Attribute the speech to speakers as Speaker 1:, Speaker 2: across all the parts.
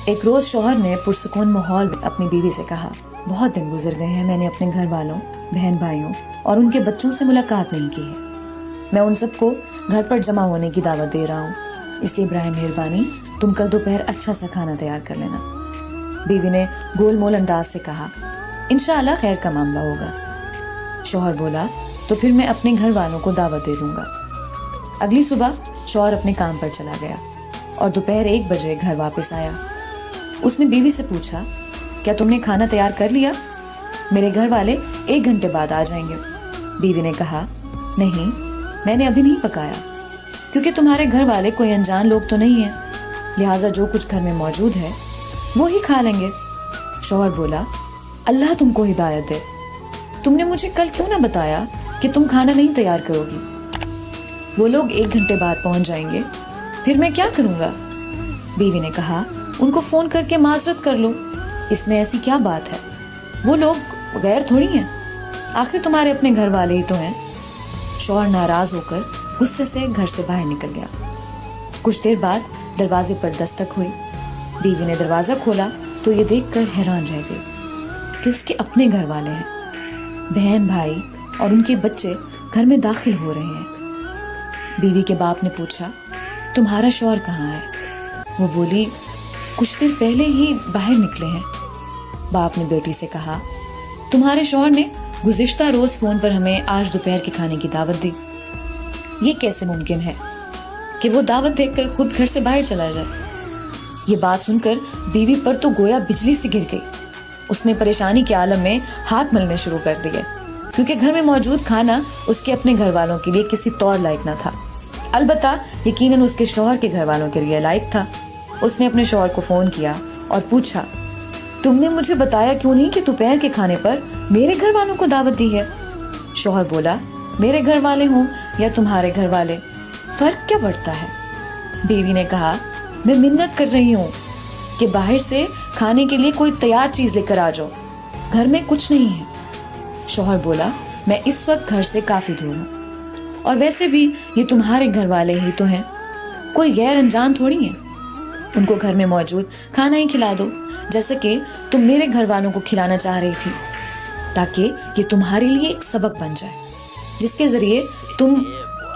Speaker 1: ایک روز شوہر نے پرسکون ماحول میں اپنی بیوی سے کہا، بہت دن گزر گئے ہیں، میں نے اپنے گھر والوں، بہن بھائیوں اور ان کے بچوں سے ملاقات نہیں کی ہے۔ میں ان سب کو گھر پر جمع ہونے کی دعوت دے رہا ہوں، اس لیے براہ مہربانی تم کل دوپہر اچھا سا کھانا تیار کر لینا۔ بیوی نے گول مول انداز سے کہا، انشاءاللہ خیر کا معاملہ ہوگا۔ شوہر بولا، تو پھر میں اپنے گھر والوں کو دعوت دے دوں گا۔ اگلی صبح شوہر اپنے کام پر چلا گیا اور دوپہر 1 بجے گھر واپس آیا۔ اس نے بیوی سے پوچھا، کیا تم نے کھانا تیار کر لیا؟ میرے گھر والے 1 گھنٹے بعد آ جائیں گے۔ بیوی نے کہا، نہیں، میں نے ابھی نہیں پکایا، کیونکہ تمہارے گھر والے کوئی انجان لوگ تو نہیں ہیں، لہٰذا جو کچھ گھر میں موجود ہے وہی کھا لیں گے۔ شوہر بولا، اللہ تم کو ہدایت دے، تم نے مجھے کل کیوں نہ بتایا کہ تم کھانا نہیں تیار کرو گی؟ وہ لوگ 1 گھنٹے بعد پہنچ جائیں گے، پھر میں کیا کروں گا؟ بیوی نے کہا، ان کو فون کر کے معذرت کر لو، اس میں ایسی کیا بات ہے؟ وہ لوگ غیر تھوڑی ہیں، آخر تمہارے اپنے گھر والے ہی تو ہیں۔ شوہر ناراض ہو کر غصے سے گھر سے باہر نکل گیا۔ کچھ دیر بعد دروازے پر دستک ہوئی۔ بیوی نے دروازہ کھولا تو یہ دیکھ کر حیران رہ گئی کہ اس کے اپنے گھر والے ہیں، بہن بھائی اور ان کے بچے گھر میں داخل ہو رہے ہیں۔ بیوی کے باپ نے پوچھا، تمہارا شوہر کہاں ہے؟ وہ بولی، کچھ دیر پہلے ہی باہر نکلے ہیں۔ باپ نے بیٹی سے کہا، تمہارے شوہر نے گزشتہ روز فون پر ہمیں آج دوپہر کے کھانے کی دعوت دی، یہ کیسے ممکن ہے کہ وہ دعوت دیکھ کر خود گھر سے باہر چلا جائے؟ یہ بات سن کر بیوی پر تو گویا بجلی سے گر گئی۔ اس نے پریشانی کے عالم میں ہاتھ ملنے شروع کر دیے، کیونکہ گھر میں موجود کھانا اس کے اپنے گھر والوں کے لیے کسی طور لائق نہ تھا، البتہ یقیناً اس کے شوہر کے گھر والوں کے لیے لائق تھا۔ اس نے اپنے شوہر کو فون کیا اور پوچھا، تم نے مجھے بتایا کیوں نہیں کہ دوپہر کے کھانے پر میرے گھر والوں کو دعوت دی ہے؟ شوہر بولا، میرے گھر والے ہوں یا تمہارے گھر والے، فرق کیا پڑتا ہے؟ بیوی نے کہا، میں منت کر رہی ہوں کہ باہر سے کھانے کے لیے کوئی تیار چیز لے کر آ جاؤ، گھر میں کچھ نہیں ہے۔ شوہر بولا، میں اس وقت گھر سے کافی دور ہوں، اور ویسے بھی یہ تمہارے گھر والے ہی تو ہیں، کوئی غیر انجان تھوڑی ہیں، ان کو گھر میں موجود کھانا ہی کھلا دو، جیسا کہ تم میرے گھر والوں کو کھلانا چاہ رہی تھی، تاکہ یہ تمہارے لیے ایک سبق بن جائے جس کے ذریعے تم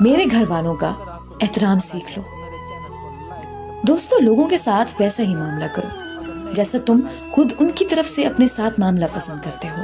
Speaker 1: میرے گھر والوں کا احترام سیکھ لو۔ دوستو، لوگوں کے ساتھ ویسا ہی معاملہ کرو جیسا تم خود ان کی طرف سے اپنے ساتھ معاملہ پسند کرتے ہو۔